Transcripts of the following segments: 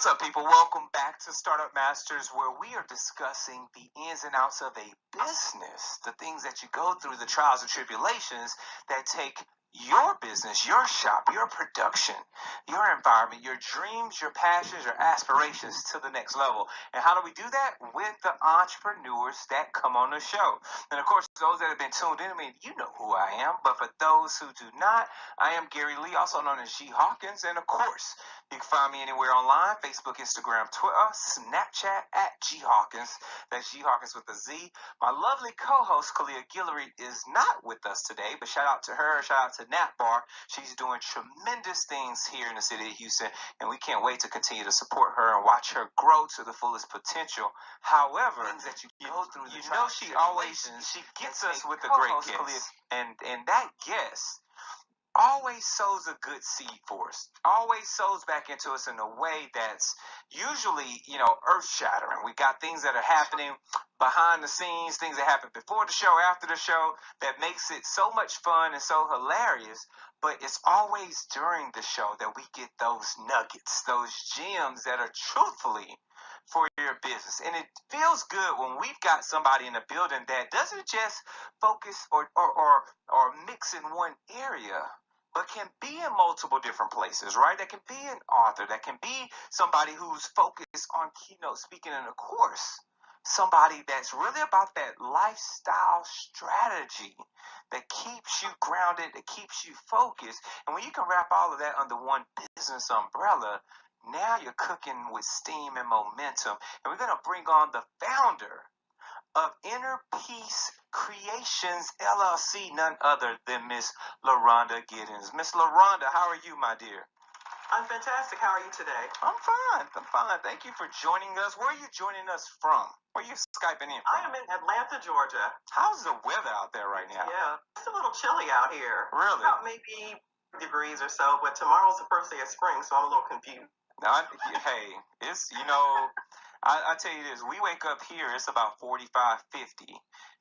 up, people? Welcome back to Startup Masters, where we are discussing the ins and outs of a business, the things that you go through, the trials and tribulations that take your business, your shop, your production, your environment, your dreams, your passions, your aspirations to the next level. And how do we do that? With the entrepreneurs that come on the show. And of course, those that have been tuned in, I mean, you know who I am. But for those who do not, I am Gary Lee, also known as G Hawkins. And of course, you can find me anywhere online: Facebook, Instagram, Twitter, Snapchat at G Hawkins. That's G Hawkins with a Z. My lovely co-host, Kalia Guillory, is not with us today, but shout out to her, shout out to Nat Bar. She's doing tremendous things here in the city of Houston, and we can't wait to continue to support her and watch her grow to the fullest potential. However, things that you go through, you know, she gets us with a great guest, and that guest always sows a good seed for us, always sows back into us in a way that's usually, earth-shattering. We got things that are happening behind the scenes, things that happen before the show, after the show, that makes it so much fun and so hilarious. But it's always during the show that we get those nuggets, those gems that are truthfully for your business. And it feels good when we've got somebody in the building that doesn't just focus or mix in one area, but can be in multiple different places, right? That can be an author, that can be somebody who's focused on keynote speaking, and of course, somebody that's really about that lifestyle strategy that keeps you grounded, that keeps you focused. And when you can wrap all of that under one business umbrella, now you're cooking with steam and momentum. And we're going to bring on the founder of Inner Peace Creations LLC, none other than Miss Loronda Giddens. Miss Loronda, how are you, my dear? I'm fantastic. How are you today? I'm fine. Thank you for joining us. Where are you joining us from? Where are you Skyping in from? I am in Atlanta, Georgia. How's the weather out there right now? Yeah, it's a little chilly out here. Really? About maybe degrees or so, but tomorrow's the first day of spring, so I'm a little confused. Hey, it's, I tell you this, we wake up here, it's about 45, 50.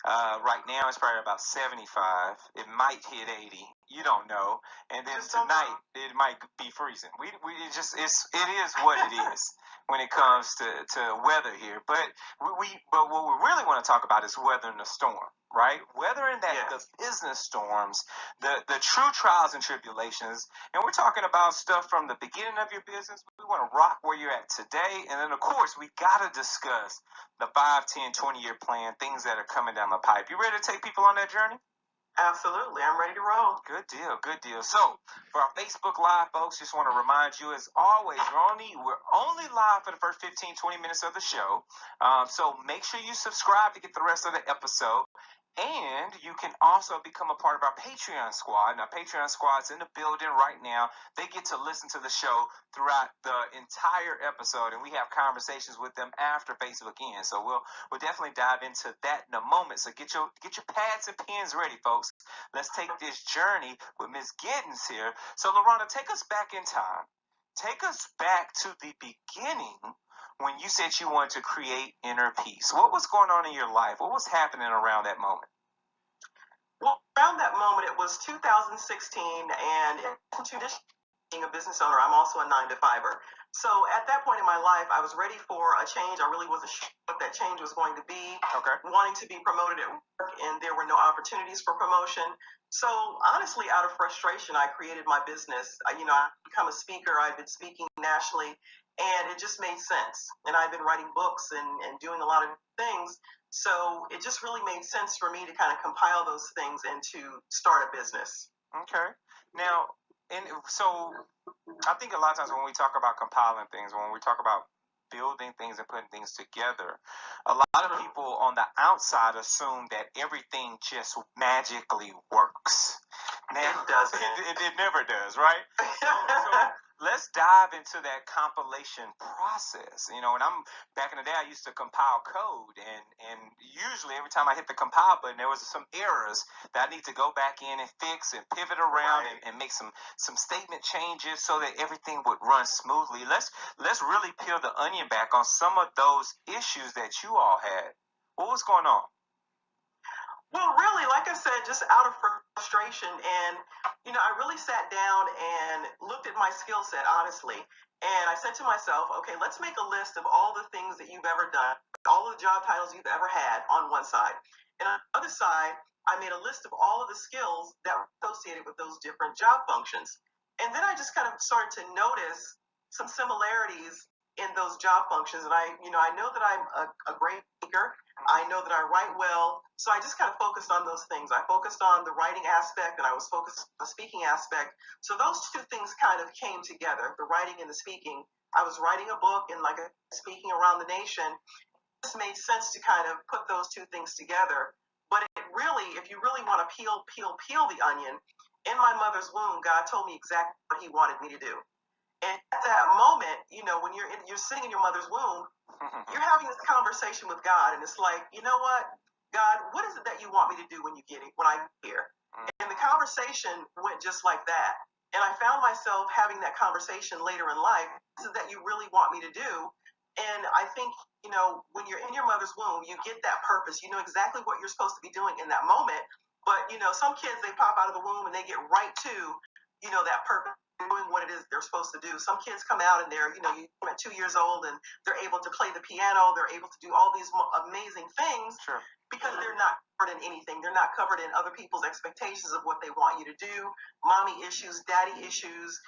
Right now, it's probably about 75. It might hit 80. You don't know. And then tonight, it might be freezing. It is what it is when it comes to weather here. But what we really want to talk about is weathering the storm, right? Weathering the business storms, the true trials and tribulations. And we're talking about stuff from the beginning of your business. We want to rock where you're at today. And then, of course, we got to discuss the 5, 10, 20-year plan, things that are coming down the pipe. You ready to take people on that journey? Absolutely. I'm ready to roll. Good deal. So, for our Facebook Live folks, just want to remind you, as always, we're only live for the first 15, 20 minutes of the show. So make sure you subscribe to get the rest of the episode. And you can also become a part of our Patreon squad. Now, Patreon squad's in the building right now. They get to listen to the show throughout the entire episode, and we have conversations with them after Facebook ends. So we'll definitely dive into that in a moment. So get your pads and pens ready, folks. Let's take this journey with Miss Giddens here. So, Loronda, take us back in time. Take us back to the beginning when you said you wanted to create Inner Peace. What was going on in your life? What was happening around that moment? Well, around that moment, it was 2016, and being a business owner, I'm also a 9-to-5er. So at that point in my life, I was ready for a change. I really wasn't sure what that change was going to be. Okay. Wanting to be promoted at work, and there were no opportunities for promotion. So honestly, out of frustration, I created my business. I become a speaker. I've been speaking nationally, and it just made sense. And I've been writing books and doing a lot of things. So it just really made sense for me to kind of compile those things and to start a business. Okay. Now, so I think a lot of times when we talk about compiling things, when we talk about building things and putting things together, a lot of people on the outside assume that everything just magically works. Now, it doesn't. It never does, right? So let's dive into that compilation process. And I'm back in the day, I used to compile code, and usually every time I hit the compile button, there was some errors that I need to go back in and fix and pivot around, right, and make some statement changes so that everything would run smoothly. Let's really peel the onion back on some of those issues that you all had. What was going on? Well, really, like I said, just out of frustration. And, I really sat down and looked at my skill set, honestly. And I said to myself, okay, let's make a list of all the things that you've ever done, all of the job titles you've ever had on one side. And on the other side, I made a list of all of the skills that were associated with those different job functions. And then I just kind of started to notice some similarities in those job functions. And I know that I'm a great speaker. I know that I write well. So I just kind of focused on those things. I focused on the writing aspect and I was focused on the speaking aspect. So those two things kind of came together, the writing and the speaking. I was writing a book and speaking around the nation. It just made sense to kind of put those two things together. But it really, if you really want to peel the onion, in my mother's womb, God told me exactly what he wanted me to do. And at that moment, when you're sitting in your mother's womb, you're having this conversation with God, and it's like, you know what, God, what is it that you want me to do when I get here? And the conversation went just like that. And I found myself having that conversation later in life. What is it that you really want me to do? And I think, when you're in your mother's womb, you get that purpose. You know exactly what you're supposed to be doing in that moment. But, some kids, they pop out of the womb and they get right to, that purpose, doing what it is they're supposed to do. Some kids come out and they're, at 2 years old and they're able to play the piano. They're able to do all these amazing things. Sure. Because they're not covered in anything. They're not covered in other people's expectations of what they want you to do. Mommy issues, daddy issues,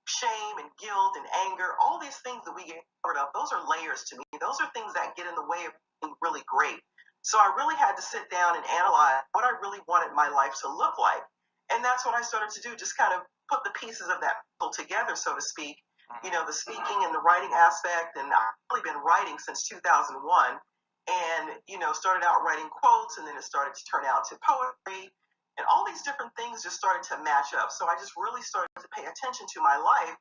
shame and guilt and anger, all these things that we get covered up, those are layers to me. Those are things that get in the way of being really great. So I really had to sit down and analyze what I really wanted my life to look like. And that's what I started to do, just kind of put the pieces of that puzzle together, so to speak. The speaking and the writing aspect. And I've really been writing since 2001. And, started out writing quotes, and then it started to turn out to poetry. And all these different things just started to match up. So I just really started to pay attention to my life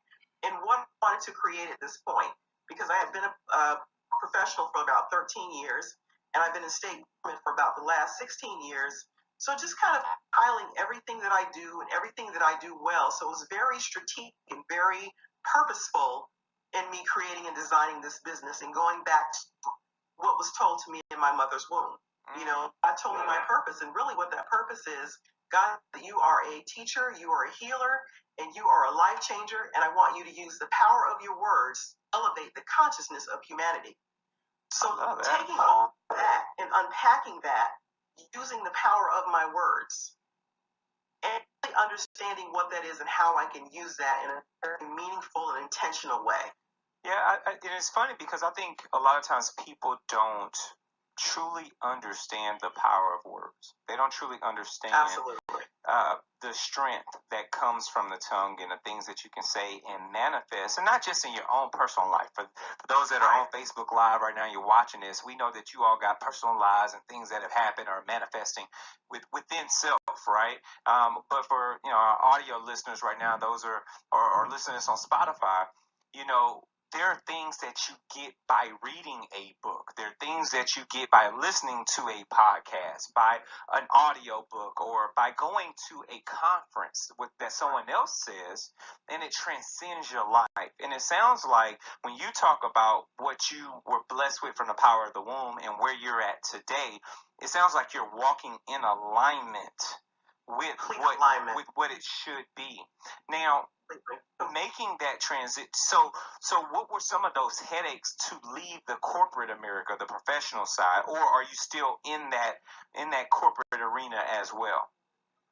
and what I wanted to create at this point. Because I had been a professional for about 13 years, and I've been in state government for about the last 16 years. So just kind of piling everything that I do and everything that I do well. So it was very strategic and very purposeful in me creating and designing this business and going back to what was told to me in my mother's womb. God told me my purpose, and really what that purpose is, God, you are a teacher, you are a healer, and you are a life changer, and I want you to use the power of your words to elevate the consciousness of humanity. So taking all that and unpacking that, using the power of my words, and really understanding what that is and how I can use that in a very meaningful and intentional way. Yeah, and it's funny because I think a lot of times people don't truly understand the power of words. They don't truly understand the strength that comes from the tongue and the things that you can say and manifest, and not just in your own personal life. For those that are on Facebook Live right now, you're watching this, we know that you all got personal lives and things that have happened or manifesting within self, right? But for our audio listeners right now, those are listeners on Spotify, there are things that you get by reading a book. There are things that you get by listening to a podcast, by an audio book, or by going to a conference that someone else says, and it transcends your life. And it sounds like when you talk about what you were blessed with from the power of the womb and where you're at today, it sounds like you're walking in alignment with what it should be. Now, making that transit. So what were some of those headaches to leave the corporate America, the professional side, or are you still in that corporate arena as well?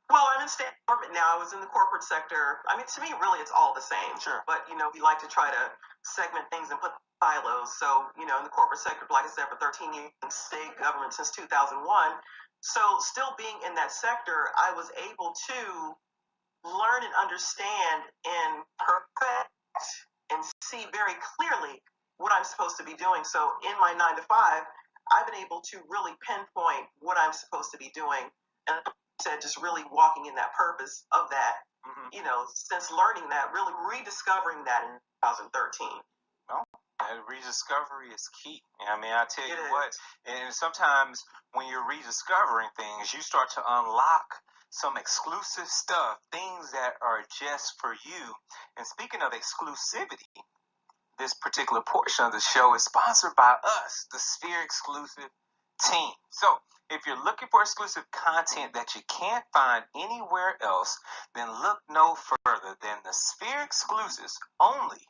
Well, I'm in state government now. I was in the corporate sector. I mean, to me, really, it's all the same. Sure. But, we like to try to segment things and put silos. So, in the corporate sector, like I said, for 13 years, in state government since 2001. So still being in that sector, I was able to learn and understand and perfect and see very clearly what I'm supposed to be doing. So in my 9 to 5, I've been able to really pinpoint what I'm supposed to be doing. And like I said, just really walking in that purpose of that, since learning that, really rediscovering that in 2013. Well, and rediscovery is key. I mean, I tell you what, and sometimes when you're rediscovering things, you start to unlock some exclusive stuff, things that are just for you. And speaking of exclusivity, this particular portion of the show is sponsored by us, the Sphere Exclusive team. So if you're looking for exclusive content that you can't find anywhere else, then look no further than the Sphere exclusives only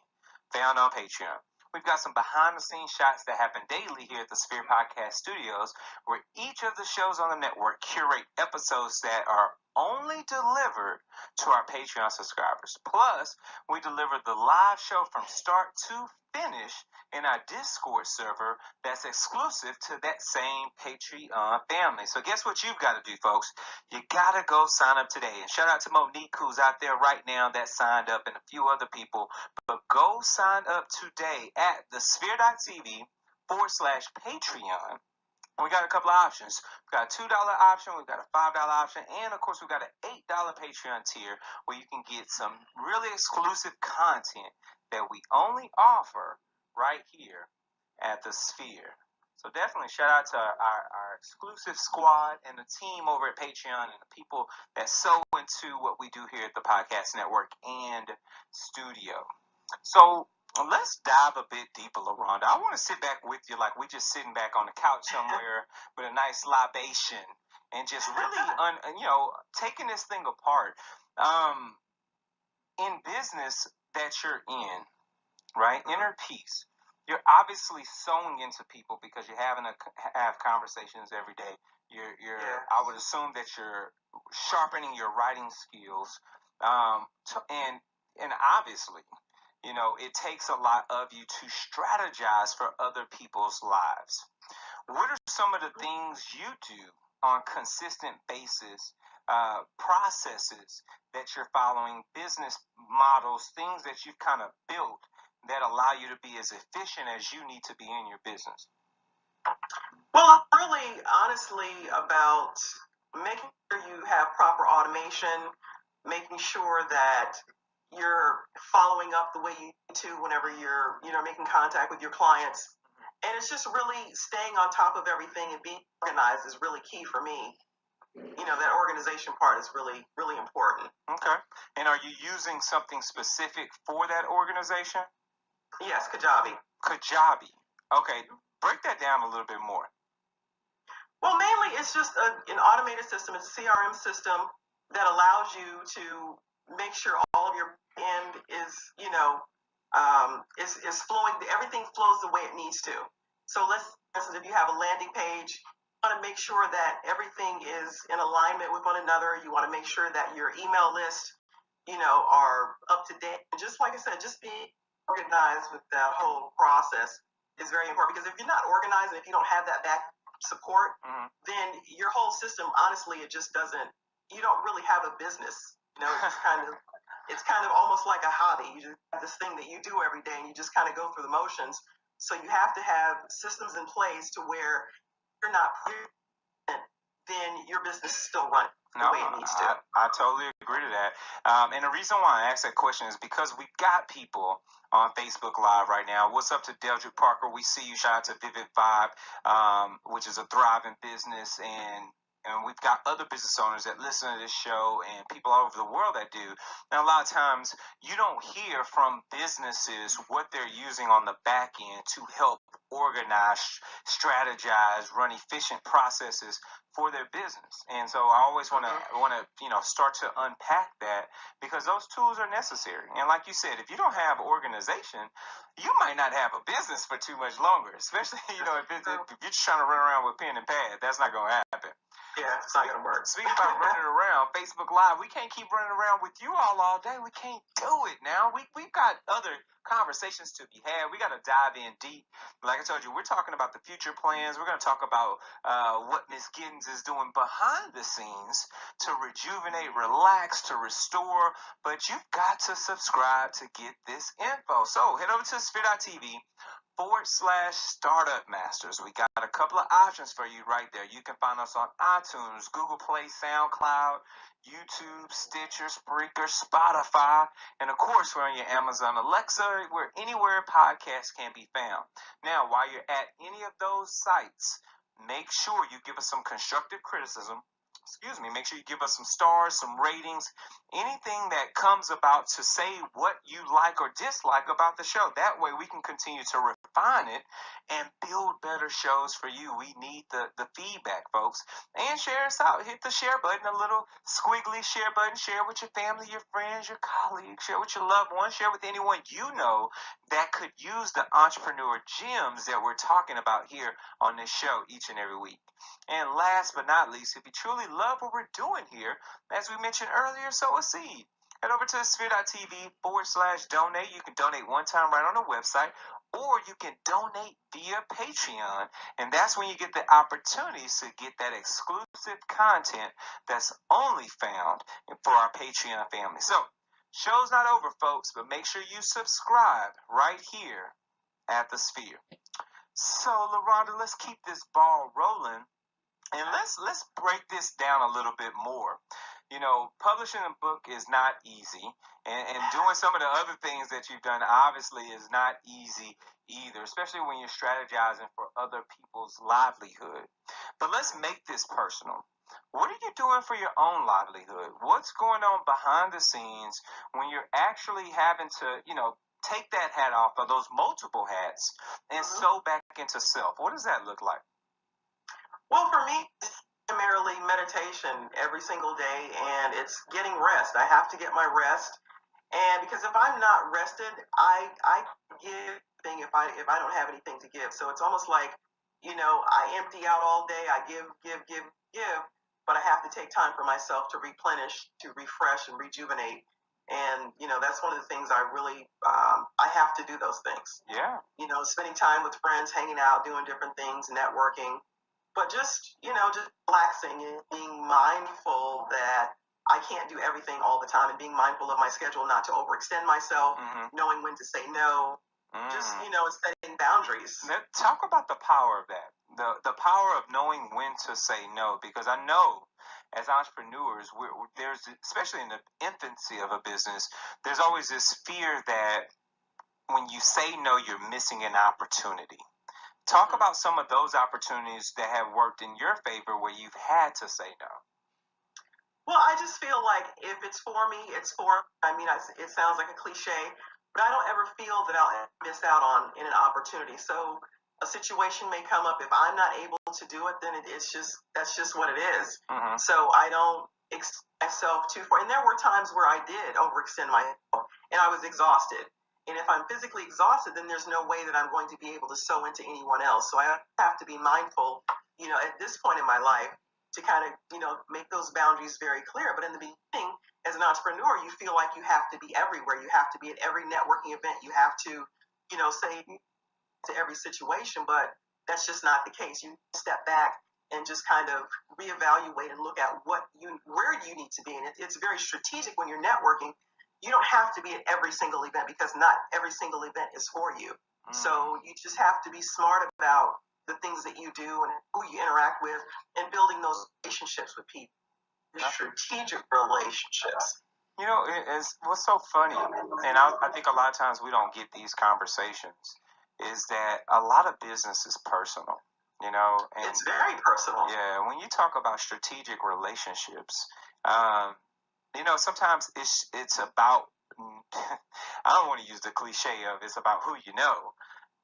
found on Patreon. We've got some behind-the-scenes shots that happen daily here at the Sphere Podcast Studios, where each of the shows on the network curate episodes that are only delivered to our Patreon subscribers. Plus, we deliver the live show from start to finish in our Discord server that's exclusive to that same Patreon family. So guess what you've got to do, folks? You got to go sign up today. And shout out to Monique, who's out there right now that signed up, and a few other people. But go sign up today at thesphere.tv/Patreon. We got a couple of options. We've got a $2 option, we've got a $5 option, and of course we've got an $8 Patreon tier where you can get some really exclusive content that we only offer right here at the Sphere. So definitely shout out to our exclusive squad and the team over at Patreon and the people that sew into what we do here at the Podcast Network and studio. So let's dive a bit deeper, Loronda. I want to sit back with you like we're just sitting back on the couch somewhere with a nice libation and just really, taking this thing apart. In business that you're in, right, inner peace, you're obviously sewing into people because you're having to have conversations every day. I would assume that you're sharpening your writing skills, and obviously, it takes a lot of you to strategize for other people's lives. What are some of the things you do on a consistent basis, processes that you're following, business models, things that you've kind of built that allow you to be as efficient as you need to be in your business? Well, really, honestly, about making sure you have proper automation, making sure that you're following up the way you need to whenever you're, making contact with your clients. And it's just really staying on top of everything and being organized is really key for me. That organization part is really, really important. Okay. And are you using something specific for that organization? Yes, Kajabi. Kajabi. Okay. Break that down a little bit more. Well, mainly it's just an automated system. It's a CRM system that allows you to make sure all of your end is, is flowing. Everything flows the way it needs to. So for instance, if you have a landing page, you want to make sure that everything is in alignment with one another. You want to make sure that your email list, are up to date. And just like I said, just being organized with that whole process is very important, because if you're not organized and if you don't have that back support, then your whole system, honestly, you don't really have a business. It's kind of almost like a hobby. You just have this thing that you do every day and you just kind of go through the motions. So you have to have systems in place to where you're not then your business is still running the way it needs to. I totally agree to that. And the reason why I asked that question is because we've got people on Facebook Live right now. What's up to Deldrick Parker? We see you. Shout out to Vivid Vibe, which is a thriving business, and we've got other business owners that listen to this show and people all over the world that do. Now, a lot of times you don't hear from businesses what they're using on the back end to help organize, strategize, run efficient processes for their business. And so I always want to start to unpack that, because those tools are necessary. And like you said, if you don't have organization, you might not have a business for too much longer, especially if you're just trying to run around with pen and pad. That's not going to happen. Yeah, it's not going to work. Speaking about running around, Facebook Live, we can't keep running around with you all day. We can't do it now. We've got other conversations to be had. We got to dive in deep. Like I told you, we're talking about the future plans. We're going to talk about what Miss Giddens is doing behind the scenes to rejuvenate, relax, to restore. But you've got to subscribe to get this info. So head over to sphere.tv/Startup Masters. We got a couple of options for you right there. You can find us on iTunes, Google Play, SoundCloud, YouTube, Stitcher, Spreaker, Spotify, and of course we're on your Amazon Alexa. We're anywhere podcasts can be found. Now, while you're at any of those sites, make sure you give us some constructive criticism excuse me, make sure you give us some stars, some ratings, anything that comes about to say what you like or dislike about the show. That way we can continue to refine it and build better shows for you. We need the feedback, folks. And share us out. Hit the share button, a little squiggly share button. Share with your family, your friends, your colleagues. Share with your loved ones. Share with anyone you know that could use the entrepreneur gems that we're talking about here on this show each and every week. And last but not least, if you truly love what we're doing here, as we mentioned earlier, sow a seed. Head over to sphere.tv/donate. You can donate one time right on the website, or you can donate via Patreon. And that's when you get the opportunities to get that exclusive content that's only found for our Patreon family. So, show's not over, folks, but make sure you subscribe right here at the Sphere. So, Loronda, let's keep this ball rolling. And let's break this down a little bit more. You know, publishing a book is not easy, and doing some of the other things that you've done obviously is not easy either, especially when you're strategizing for other people's livelihood. But let's make this personal. What are you doing for your own livelihood? What's going on behind the scenes when you're actually having to, take that hat off, or those multiple hats, and sew back into self? What does that look like? Well, for me, it's primarily meditation every single day, and it's getting rest. I have to get my rest, and because if I'm not rested, I give thing if I don't have anything to give. So it's almost like, I empty out all day. I give, but I have to take time for myself to replenish, to refresh, and rejuvenate. And that's one of the things I really I have to do those things. Yeah. Spending time with friends, hanging out, doing different things, networking. But just relaxing and being mindful that I can't do everything all the time, and being mindful of my schedule, not to overextend myself, knowing when to say no, just, setting boundaries. Talk about the power of that, the power of knowing when to say no, because I know as entrepreneurs, there's, especially in the infancy of a business, there's always this fear that when you say no, you're missing an opportunity. Talk about some of those opportunities that have worked in your favor where you've had to say no. Well, I just feel like if it's for me, it's for, it sounds like a cliche, but I don't ever feel that I'll miss out on in an opportunity. So a situation may come up. If I'm not able to do it, then that's just what it is. So I don't extend myself too far. And there were times where I did overextend myself, and I was exhausted. And if I'm physically exhausted, then there's no way that I'm going to be able to sow into anyone else. So I have to be mindful, at this point in my life, to kind of, make those boundaries very clear. But in the beginning, as an entrepreneur, you feel like you have to be everywhere. You have to be at every networking event. You have to, say to every situation. But that's just not the case. You step back and just kind of reevaluate and look at where you need to be. And it's very strategic when you're networking. You don't have to be at every single event, because not every single event is for you. So you just have to be smart about the things that you do and who you interact with, and building those relationships with people, strategic relationships. It's what's so funny, and I think a lot of times we don't get these conversations, is that a lot of business is personal. And it's very personal. Yeah, when you talk about strategic relationships, sometimes it's about, I don't want to use the cliche of it's about who you know,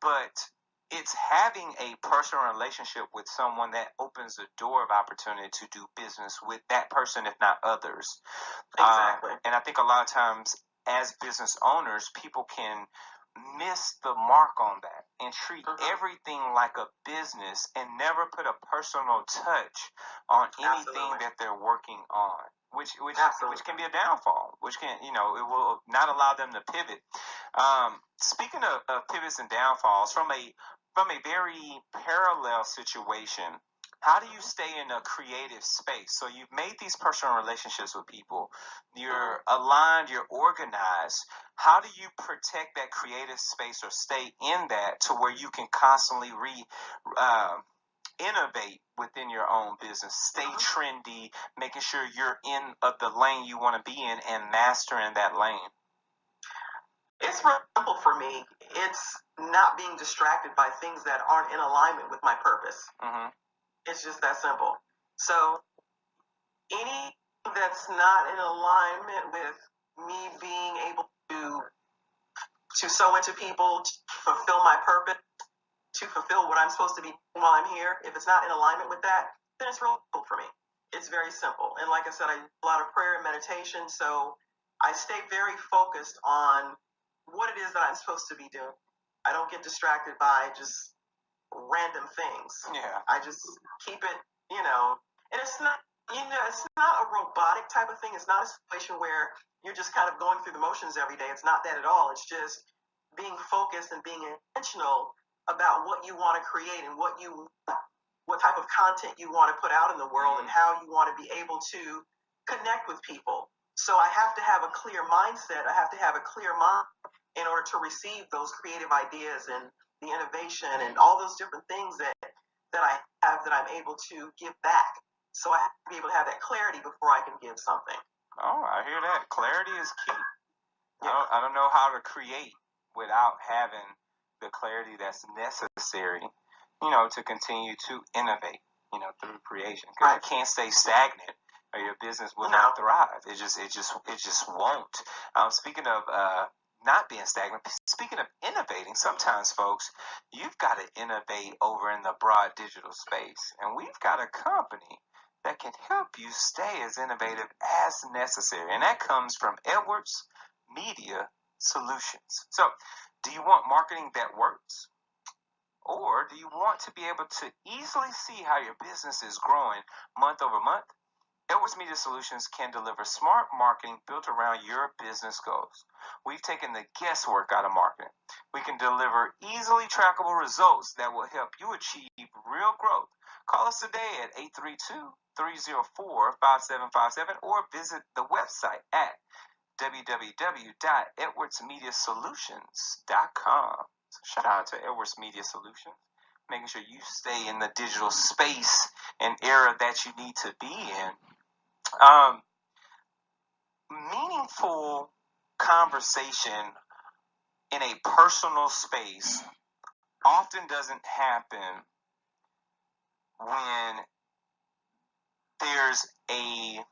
but it's having a personal relationship with someone that opens the door of opportunity to do business with that person, if not others. Exactly. And I think a lot of times as business owners, people can miss the mark on that and treat everything like a business and never put a personal touch on anything that they're working on. Which can be a downfall, which can, it will not allow them to pivot. Speaking of pivots and downfalls, from a very parallel situation, how do you stay in a creative space? So you've made these personal relationships with people, you're aligned, you're organized. How do you protect that creative space or stay in that to where you can constantly innovate within your own business, stay trendy, making sure you're in the lane you want to be in and mastering that lane? It's real simple for me. It's not being distracted by things that aren't in alignment with my purpose. It's just that simple. So Anything that's not in alignment with me being able to sow into people, to fulfill my purpose, to fulfill what I'm supposed to be doing while I'm here, if it's not in alignment with that, then it's real cool for me. It's very simple. And like I said, I do a lot of prayer and meditation, so I stay very focused on what it is that I'm supposed to be doing. I don't get distracted by just random things. Yeah. I just keep it, and it's not, it's not a robotic type of thing. It's not a situation where you're just kind of going through the motions every day. It's not that at all. It's just being focused and being intentional about what you want to create and what type of content you want to put out in the world and how you want to be able to connect with people. So I have to have a clear mindset. I have to have a clear mind in order to receive those creative ideas and the innovation and all those different things that I have that I'm able to give back. So I have to be able to have that clarity before I can give something. Oh, I hear that. Clarity is key. Yeah. I don't know how to create without having the clarity that's necessary, to continue to innovate, through creation. Because you can't stay stagnant, or your business will not thrive. It just won't. Speaking of not being stagnant, speaking of innovating, sometimes, folks, you've got to innovate over in the broad digital space, and we've got a company that can help you stay as innovative as necessary, and that comes from Edwards Media Solutions. So, do you want marketing that works? Or do you want to be able to easily see how your business is growing month over month? Edwards Media Solutions can deliver smart marketing built around your business goals. We've taken the guesswork out of marketing. We can deliver easily trackable results that will help you achieve real growth. Call us today at 832-304-5757 or visit the website at www.edwardsmediasolutions.com. So shout out to Edwards Media Solutions, making sure you stay in the digital space and era that you need to be in. Meaningful conversation in a personal space often doesn't happen when there's a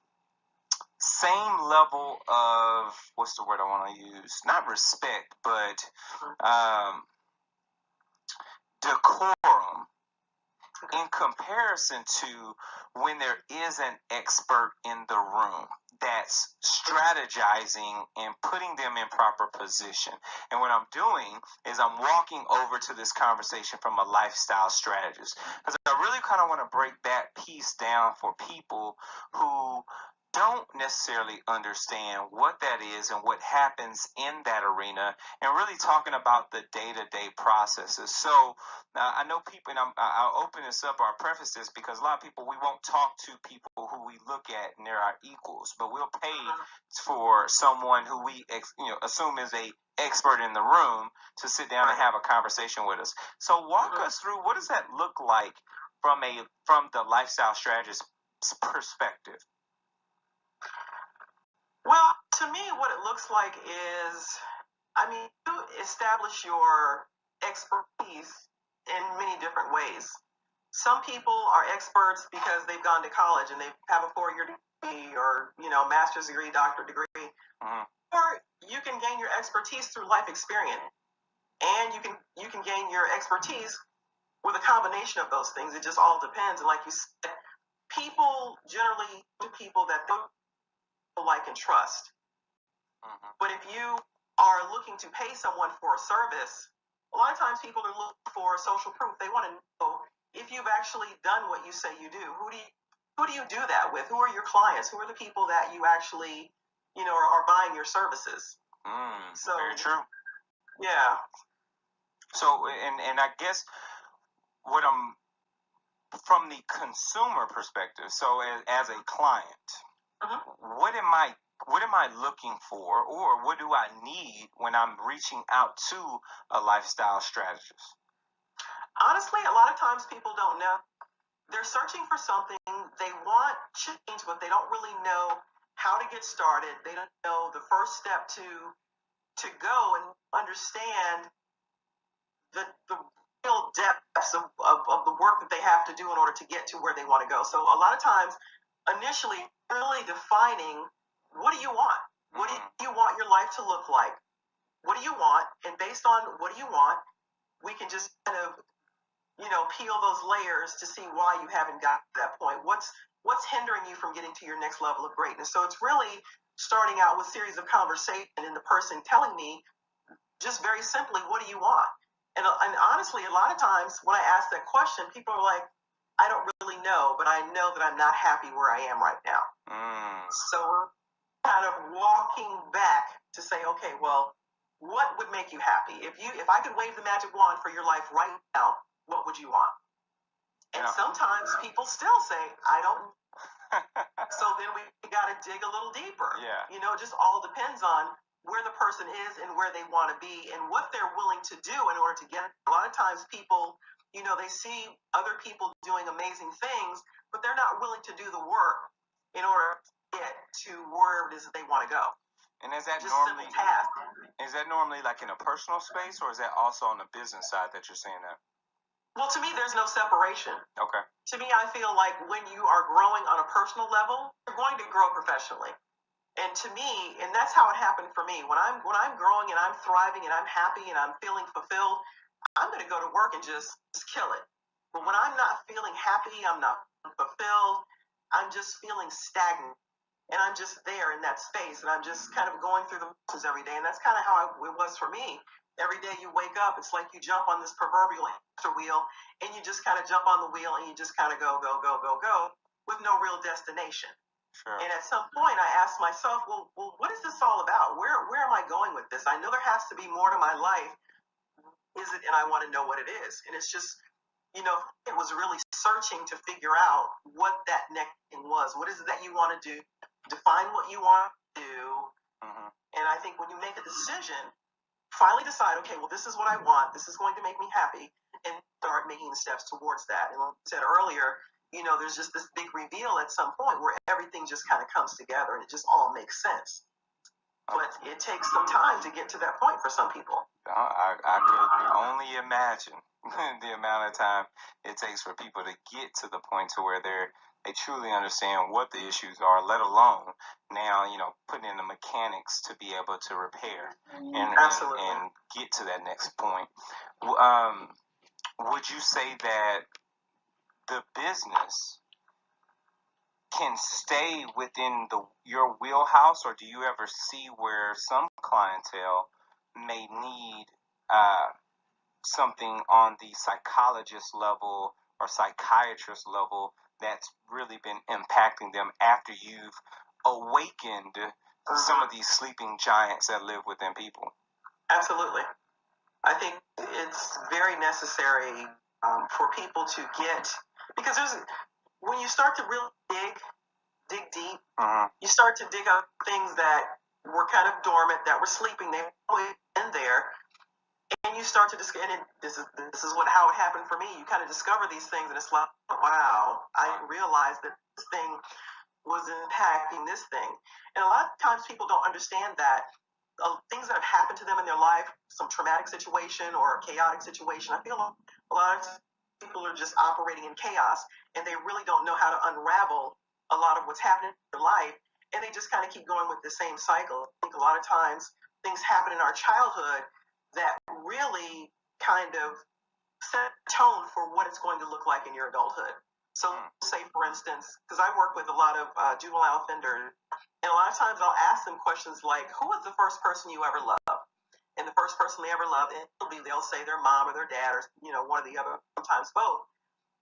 same level of, what's the word I want to use? Not respect, but decorum in comparison to when there is an expert in the room that's strategizing and putting them in proper position. And what I'm doing is I'm walking over to this conversation from a lifestyle strategist, because I really kind of want to break that piece down for people who don't necessarily understand what that is and what happens in that arena, and really talking about the day-to-day processes. So I know people, and I'll open this up, or I'll preface this, because a lot of people, we won't talk to people who we look at and they're our equals, but we'll pay for someone who we assume is a expert in the room to sit down and have a conversation with us. So walk us through, what does that look like from the lifestyle strategist perspective? Well, to me, what it looks like is, you establish your expertise in many different ways. Some people are experts because they've gone to college and they have a 4-year degree or, master's degree, doctorate degree. Or you can gain your expertise through life experience. And you can gain your expertise with a combination of those things. It just all depends. And like you said, people generally do people that they like and trust. But if you are looking to pay someone for a service, a lot of times people are looking for social proof. They want to know if you've actually done what you say you do. Who do you do that with? Who are your clients? Who are the people that you actually, are buying your services? So very true. Yeah. So, and I guess what I'm, from the consumer perspective, so as a client, what am I looking for, or what do I need when I'm reaching out to a lifestyle strategist? Honestly, a lot of times people don't know. They're searching for something. They want change, but they don't really know how to get started. They don't know the first step to go and understand the real depths of the work that they have to do in order to get to where they want to go. So a lot of times, initially, really defining, what do you want? What do you want your life to look like? What do you want? And based on what do you want, we can just kind of, peel those layers to see why you haven't got to that point. What's hindering you from getting to your next level of greatness? So it's really starting out with a series of conversation and the person telling me just very simply, what do you want? And honestly, a lot of times when I ask that question, people are like, I don't really know, but I know that I'm not happy where I am right now. So we're kind of walking back to say, okay, well, what would make you happy? If I could wave the magic wand for your life right now, what would you want? And sometimes people still say, I don't. So then we got to dig a little deeper. Yeah. It just all depends on where the person is and where they want to be and what they're willing to do in order to get it. A lot of times people, they see other people doing amazing things, but they're not willing to do the work in order to get to where it is that they want to go. And is that just normally simple task. Is that normally like in a personal space, or is that also on the business side that you're saying that? Well, to me, there's no separation. Okay. To me, I feel like when you are growing on a personal level, you're going to grow professionally. And to me, and that's how it happened for me. When I'm growing and I'm thriving and I'm happy and I'm feeling fulfilled, I'm going to go to work and just kill it. But when I'm not feeling happy, I'm not fulfilled, I'm just feeling stagnant. And I'm just there in that space, and I'm just kind of going through the motions every day. And that's kind of how it was for me. Every day you wake up, it's like you jump on this proverbial hamster wheel, and you just kind of jump on the wheel, and you just kind of go with no real destination. Sure. And at some point, I asked myself, well, what is this all about? Where am I going with this? I know there has to be more to my life. Is it? And I want to know what it is. And it's just, it was really searching to figure out what that next thing was. What is it that you want to do? Define what you want to do. Mm-hmm. And I think when you make a decision, finally decide, okay, well, this is what I want. This is going to make me happy, and start making the steps towards that. And like I said earlier, there's just this big reveal at some point where everything just kind of comes together and it just all makes sense. But it takes some time to get to that point for some people. I could only imagine the amount of time it takes for people to get to the point to where they truly understand what the issues are, let alone now, putting in the mechanics to be able to repair and get to that next point. Would you say that the business can stay within your wheelhouse, or do you ever see where some clientele may need something on the psychologist level or psychiatrist level that's really been impacting them after you've awakened some of these sleeping giants that live within people? Absolutely. I think it's very necessary for people to get, because when you start to really dig deep, you start to dig up things that were kind of dormant, that were sleeping, they were always in there, and you start to discover, and this is how it happened for me. You kind of discover these things, and it's like, wow, I didn't realize that this thing was impacting this thing. And a lot of times people don't understand that things that have happened to them in their life, some traumatic situation or a chaotic situation, I feel a lot of people are just operating in chaos, and they really don't know how to unravel a lot of what's happening in their life, and they just kind of keep going with the same cycle. I think a lot of times things happen in our childhood that really kind of set a tone for what it's going to look like in your adulthood. So say, for instance, because I work with a lot of juvenile offenders, and a lot of times I'll ask them questions like, who was the first person you ever loved? And the first person they ever loved, and they'll say their mom or their dad or one or the other, sometimes both.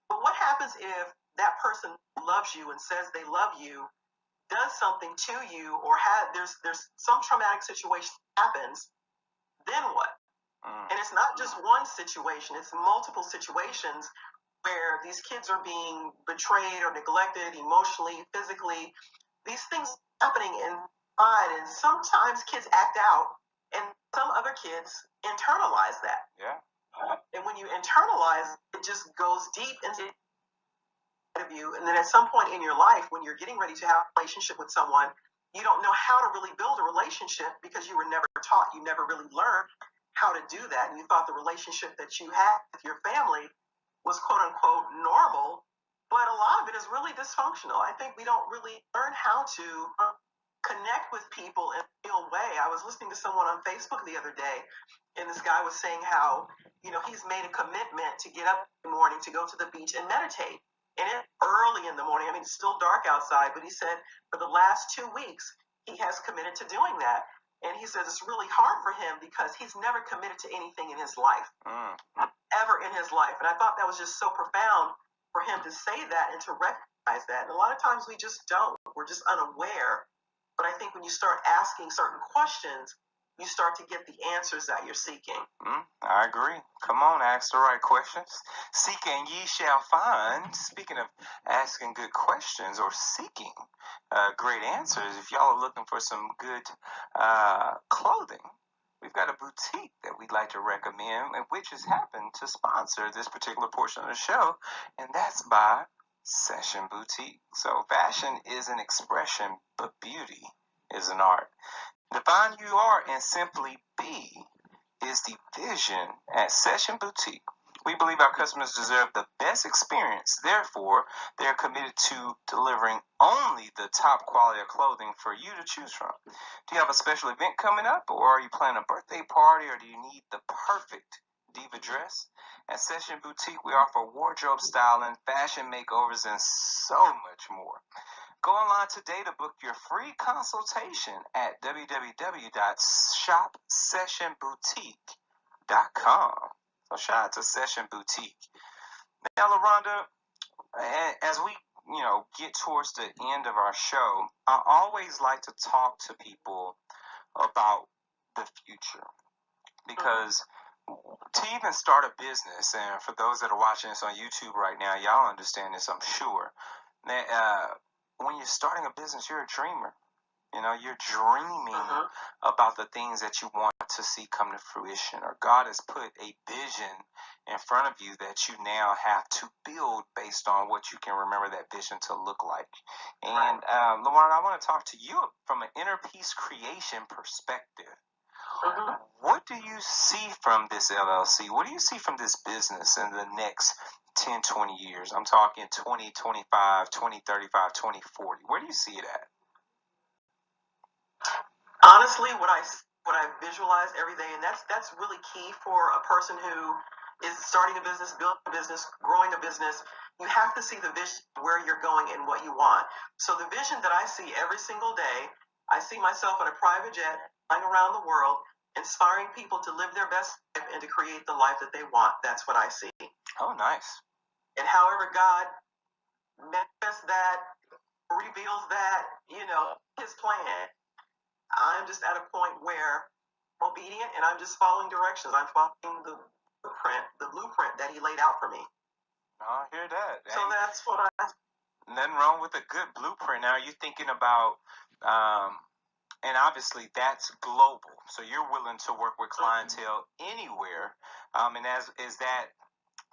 But what happens if that person loves you and says they love you, does something to you, or there's some traumatic situation happens? Then what? And it's not just one situation; it's multiple situations where these kids are being betrayed or neglected emotionally, physically. These things happening inside, and sometimes kids act out, and some other kids internalize that. Yeah. And when you internalize, it just goes deep into you. And then at some point in your life, when you're getting ready to have a relationship with someone, you don't know how to really build a relationship because you were never taught. You never really learned how to do that. And you thought the relationship that you had with your family was quote unquote normal, but a lot of it is really dysfunctional. I think we don't really learn how to connect with people in a real way. I was listening to someone on Facebook the other day, and this guy was saying how, he's made a commitment to get up in the morning to go to the beach and meditate. And it's early in the morning. I mean, it's still dark outside, but he said for the last 2 weeks, he has committed to doing that. And he says it's really hard for him because he's never committed to anything in his life, ever in his life. And I thought that was just so profound for him to say that and to recognize that. And a lot of times we just don't. We're just unaware. But I think when you start asking certain questions, you start to get the answers that you're seeking. I agree. Come on, ask the right questions. Seek and ye shall find. Speaking of asking good questions or seeking great answers, if y'all are looking for some good clothing, we've got a boutique that we'd like to recommend, which has happened to sponsor this particular portion of the show, and that's by Session Boutique. So fashion is an expression, but beauty is an art. Define who you are and simply be is the vision at Session Boutique. We believe our customers deserve the best experience. Therefore, they're committed to delivering only the top quality of clothing for you to choose from. Do you have a special event coming up, or are you planning a birthday party, or do you need the perfect diva dress? At Session Boutique, we offer wardrobe styling, fashion makeovers, and so much more. Go online today to book your free consultation at www.shopsessionboutique.com. So shout out to Session Boutique. Now, Loronda, as we get towards the end of our show, I always like to talk to people about the future, because to even start a business, and for those that are watching this on YouTube right now, y'all understand this, I'm sure. When you're starting a business, you're a dreamer. You're dreaming about the things that you want to see come to fruition, or God has put a vision in front of you that you now have to build based on what you can remember that vision to look like. And Loronda, I want to talk to you from an inner peace creation perspective. What do you see from this LLC? What do you see from this business in the next 10, 20 years? I'm talking 2025, 2035, 2040. Where do you see it at? Honestly, what I visualize every day, and that's really key for a person who is starting a business, building a business, growing a business. You have to see the vision, where you're going and what you want. So the vision that I see every single day, I see myself on a private jet flying around the world, inspiring people to live their best life and to create the life that they want. That's what I see. Oh, nice. And however God manifests that, reveals that, his plan, I'm just at a point where I'm obedient and I'm just following directions. I'm following the blueprint that he laid out for me. I hear that. So that's what nothing wrong with a good blueprint. Now, are you thinking about, and obviously that's global, so you're willing to work with clientele anywhere. And is that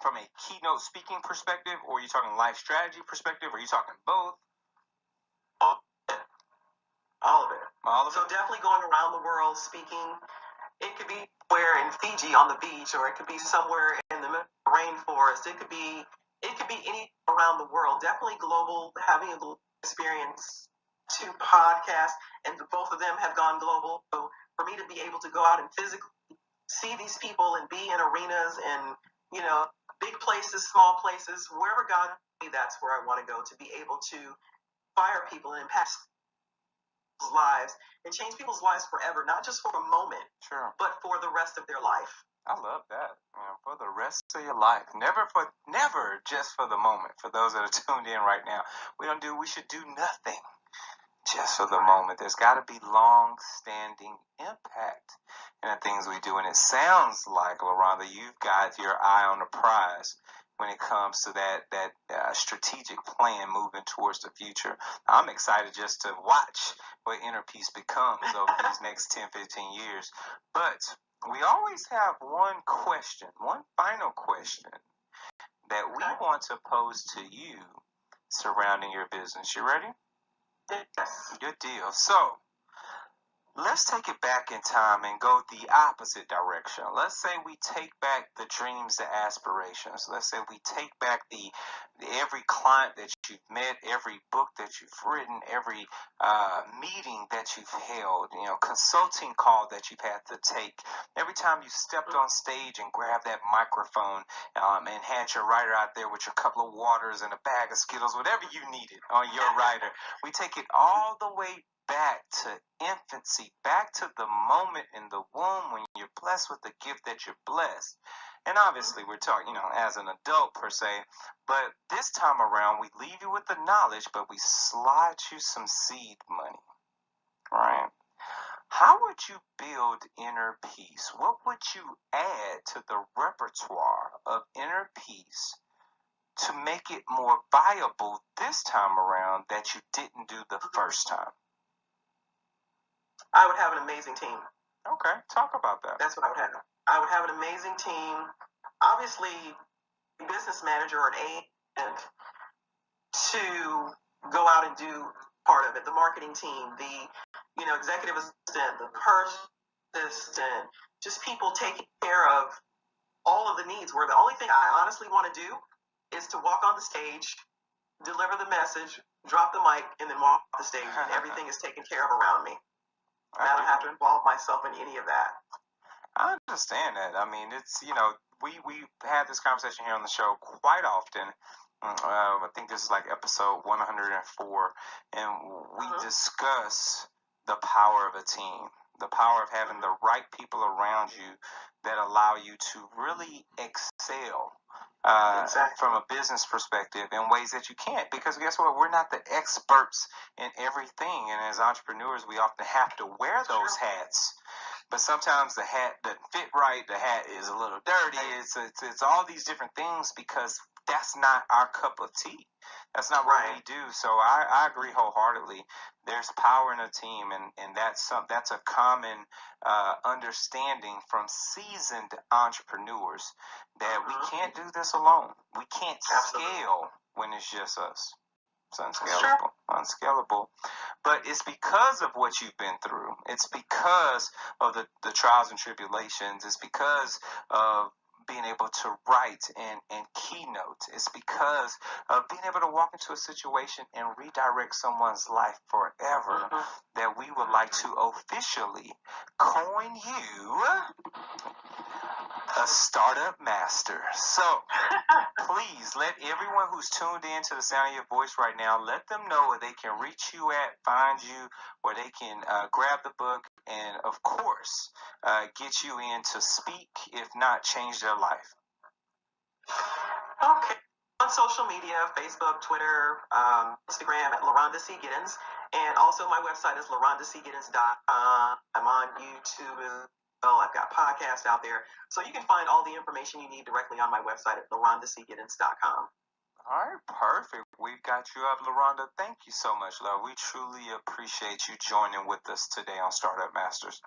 from a keynote speaking perspective, or are you talking life strategy perspective, or are you talking both? All of it. So definitely going around the world speaking. It could be where in Fiji on the beach, or it could be somewhere in the rainforest. It could be any around the world. Definitely global, having a global experience. 2 podcasts, and both of them have gone global. So for me to be able to go out and physically see these people and be in arenas and big places, small places, wherever God me, that's where I want to go, to be able to inspire people and impact lives and change people's lives forever, not just for a moment, but for the rest of their life. I love that. For the rest of your life, never just for the moment. For those that are tuned in right now, we should do nothing just for the moment. There's got to be long-standing impact in the things we do, and it sounds like, Loronda, you've got your eye on the prize when it comes to that strategic plan moving towards the future. I'm excited just to watch what inner peace becomes over these next 10, 15 years. But we always have one final question that we want to pose to you surrounding your business. You ready? Yes. Good deal. So, Let's take it back in time and go the opposite direction. Let's say we take back the dreams, the aspirations. Let's say we take back every client that you've met, every book that you've written, every meeting that you've held, consulting call that you've had to take. Every time you stepped on stage and grabbed that microphone and had your writer out there with your couple of waters and a bag of Skittles, whatever you needed on your writer. We take it all the way back to infancy, back to the moment in the womb when you're blessed with the gift that you're blessed. And obviously we're talking, as an adult per se, but this time around we leave you with the knowledge, but we slide you some seed money, right? How would you build inner peace? What would you add to the repertoire of inner peace to make it more viable this time around that you didn't do the first time? I would have an amazing team. Okay, talk about that. That's what I would have. I would have an amazing team. Obviously, a business manager or an agent to go out and do part of it. The marketing team, the executive assistant, the purse assistant, just people taking care of all of the needs. Where the only thing I honestly want to do is to walk on the stage, deliver the message, drop the mic, and then walk off the stage, and everything is taken care of around me. I don't have to involve myself in any of that. I understand that. I mean, it's, we've had this conversation here on the show quite often. I think this is like episode 104, and we discuss the power of a team, the power of having the right people around you that allow you to really excel from a business perspective in ways that you can't, because guess what? We're not the experts in everything, and as entrepreneurs, we often have to wear those hats. But sometimes the hat doesn't fit right. The hat is a little dirty. It's all these different things because that's not our cup of tea. That's not what we do. So I agree wholeheartedly. There's power in a team, and that's a common understanding from seasoned entrepreneurs that we can't do this alone. We can't scale when it's just us. It's unscalable. But it's because of what you've been through. It's because of the trials and tribulations. It's because of being able to write and keynote. It's because of being able to walk into a situation and redirect someone's life forever that we would like to officially coin you a startup master. So please let everyone who's tuned in to the sound of your voice right now, let them know where they can reach you at, find you, where they can grab the book, and of course get you in to speak, if not change their life. Okay. On social media, Facebook, Twitter, Instagram at Loronda C. Giddens, and also my website is lorondacgiddens.com. I'm on YouTube. I've got podcasts out there. So you can find all the information you need directly on my website at lorondacgiddens.com. All right, perfect. We've got you up, Loronda. Thank you so much, love. We truly appreciate you joining with us today on Startup Masters.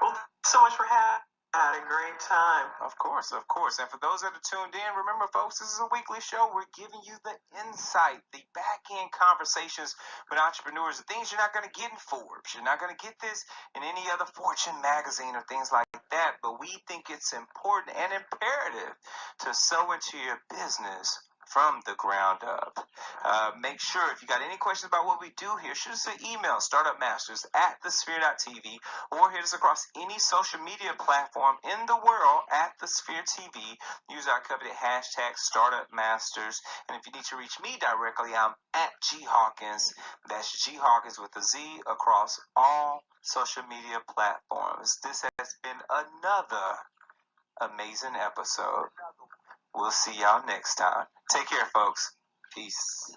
Well, thanks so much for having me. I had a great time. Of course. And for those that are tuned in, remember, folks, this is a weekly show. We're giving you the insight, the back-end conversations with entrepreneurs, the things you're not going to get in Forbes. You're not going to get this in any other Fortune magazine or things like that. But we think it's important and imperative to sow into your business from the ground up. Make sure, if you got any questions about what we do here, shoot us an email, startupmasters@thesphere.tv, or hit us across any social media platform in the world at The Sphere TV. Use our coveted hashtag StartupMasters. And if you need to reach me directly, I'm at G Hawkins. That's G Hawkins with a Z across all social media platforms. This has been another amazing episode. We'll see y'all next time. Take care, folks. Peace.